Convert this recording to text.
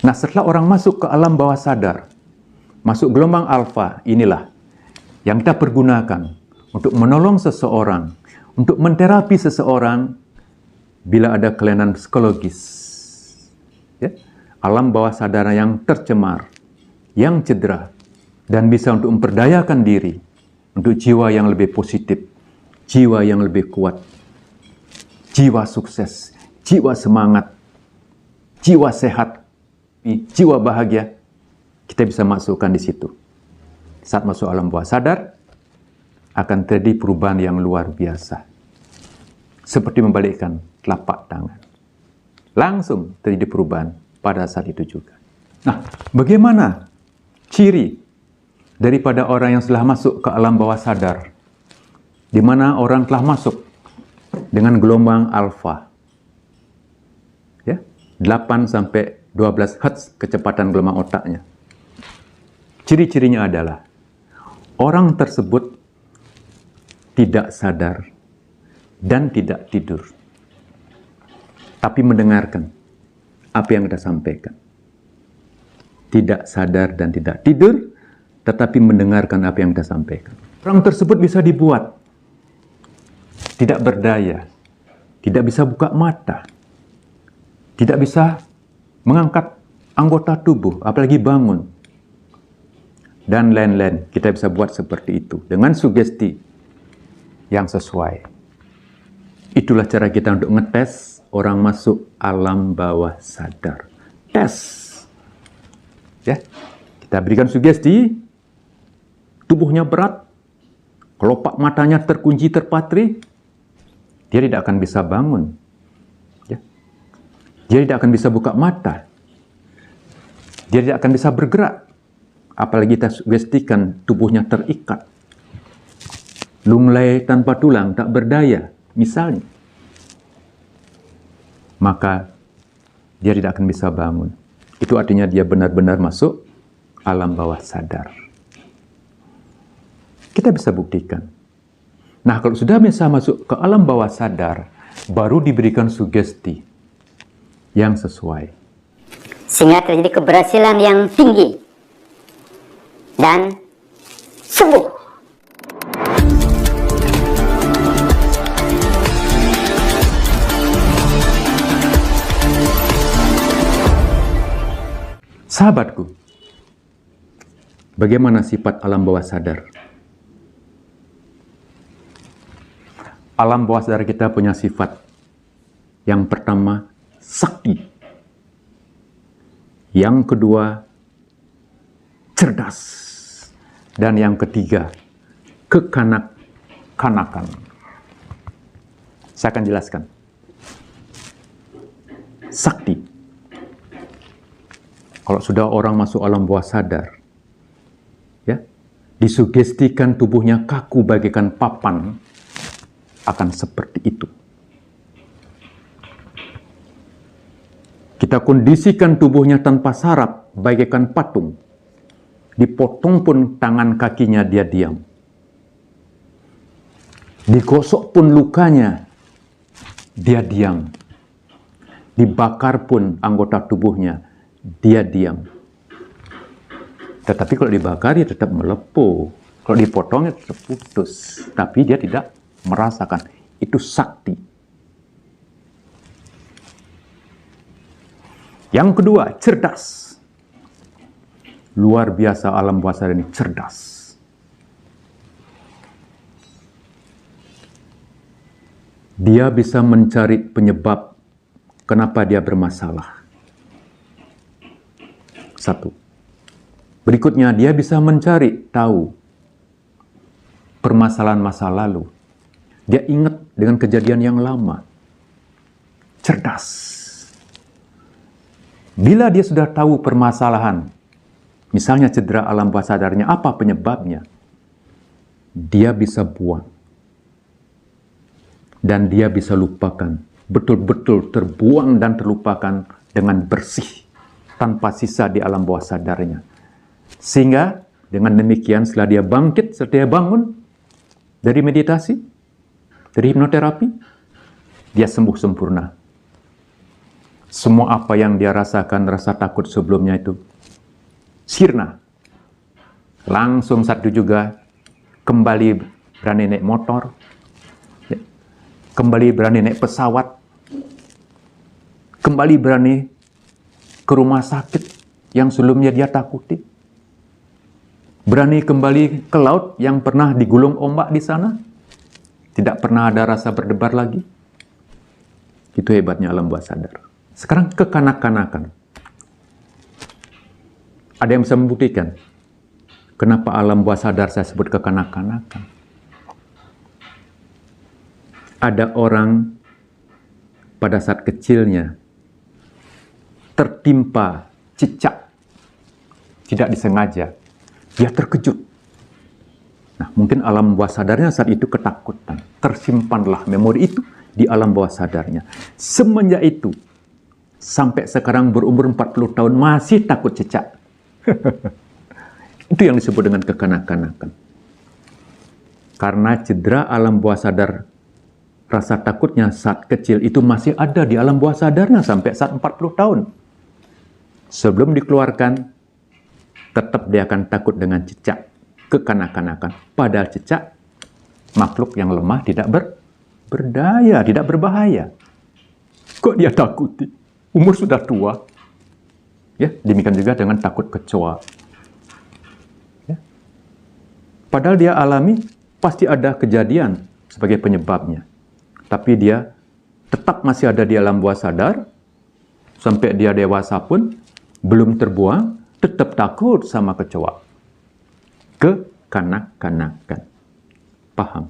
Nah, setelah orang masuk ke alam bawah sadar, masuk gelombang alfa, inilah yang kita pergunakan untuk menolong seseorang, untuk menterapi seseorang bila ada kelainan psikologis. Ya? Alam bawah sadar yang tercemar, yang cedera, dan bisa untuk memperdayakan diri untuk jiwa yang lebih positif, jiwa yang lebih kuat, jiwa sukses, jiwa semangat, jiwa sehat, jiwa bahagia, kita bisa masukkan di situ. Saat masuk alam bawah sadar, akan terjadi perubahan yang luar biasa. Seperti membalikkan telapak tangan. Langsung terjadi perubahan pada saat itu juga. Nah, bagaimana ciri daripada orang yang telah masuk ke alam bawah sadar? Di mana orang telah masuk dengan gelombang alfa. Ya, 8 sampai 12 Hz kecepatan gelombang otaknya. Ciri-cirinya adalah orang tersebut tidak sadar dan tidak tidur, tapi mendengarkan apa yang kita sampaikan. Tidak sadar dan tidak tidur, tetapi mendengarkan apa yang kita sampaikan. Orang tersebut bisa dibuat tidak berdaya, tidak bisa buka mata, tidak bisa mengangkat anggota tubuh, apalagi bangun, dan lain-lain. Kita bisa buat seperti itu dengan sugesti yang sesuai. Itulah cara kita untuk ngetes orang masuk alam bawah sadar. Tes. Ya. Kita berikan sugesti, tubuhnya berat, kelopak matanya terkunci, terpatri, dia tidak akan bisa bangun. Ya. Dia tidak akan bisa buka mata. Dia tidak akan bisa bergerak. Apalagi kita sugestikan tubuhnya terikat. Lunglai tanpa tulang, tak berdaya, misalnya. Maka dia tidak akan bisa bangun. Itu artinya dia benar-benar masuk alam bawah sadar. Kita bisa buktikan. Nah, kalau sudah bisa masuk ke alam bawah sadar, baru diberikan sugesti yang sesuai. Sehingga terjadi keberhasilan yang tinggi dan sembuh. Sahabatku, bagaimana sifat alam bawah sadar? Alam bawah sadar kita punya sifat. Yang pertama, sakti. Yang kedua, cerdas. Dan yang ketiga, kekanak-kanakan. Saya akan jelaskan. Sakti. Kalau sudah orang masuk alam bawah sadar, ya, disugestikan tubuhnya kaku bagaikan papan, akan seperti itu. Kita kondisikan tubuhnya tanpa saraf bagaikan patung. Dipotong pun tangan kakinya dia diam. Digosok pun lukanya, dia diam. Dibakar pun anggota tubuhnya, dia diam. Tetapi kalau dibakar, dia tetap melepuh. Kalau dipotong, dia tetap putus. Tapi dia tidak merasakan. Itu sakti. Yang kedua, cerdas. Luar biasa alam bawah sadar ini, cerdas. Dia bisa mencari penyebab kenapa dia bermasalah. Satu. Berikutnya, dia bisa mencari tahu permasalahan masa lalu. Dia ingat dengan kejadian yang lama. Cerdas. Bila dia sudah tahu permasalahan, misalnya cedera alam bawah sadarnya, apa penyebabnya, dia bisa buang. Dan dia bisa lupakan. Betul-betul terbuang dan terlupakan dengan bersih. Tanpa sisa di alam bawah sadarnya. Sehingga dengan demikian setelah dia bangkit, setelah dia bangun dari meditasi, dari hipnoterapi, dia sembuh sempurna. semua apa yang dia rasakan, rasa takut sebelumnya itu sirna. Langsung saat itu juga kembali berani naik motor, kembali berani naik pesawat, kembali berani ke rumah sakit yang sebelumnya dia takuti, berani kembali ke laut yang pernah digulung ombak di sana, tidak pernah ada rasa berdebar lagi. Itu hebatnya alam bawah sadar. Sekarang kekanak-kanakan. Ada yang bisa membuktikan kenapa alam bawah sadar saya sebut kekanak-kanakan? Ada orang pada saat kecilnya tertimpa cicak, tidak disengaja, dia terkejut. Nah, mungkin alam bawah sadarnya saat itu ketakutan. Tersimpanlah memori itu di alam bawah sadarnya. Semenjak itu, sampai sekarang berumur 40 tahun masih takut cicak. Itu yang disebut dengan kekanak-kanakan. Karena cedera alam bawah sadar, rasa takutnya saat kecil itu masih ada di alam bawah sadarnya sampai saat 40 tahun. Sebelum dikeluarkan, tetap dia akan takut dengan cicak, kekanak-kanakan. Padahal cicak, makhluk yang lemah, tidak berdaya, tidak berbahaya. Kok dia takuti? Umur sudah tua. Ya, demikian juga dengan takut kecoa. Ya. Padahal dia alami, pasti ada kejadian sebagai penyebabnya. Tapi dia tetap masih ada di alam bawah sadar, sampai dia dewasa pun, belum terbuang, tetap takut sama kecoa. Kekanak-kanakan. Paham?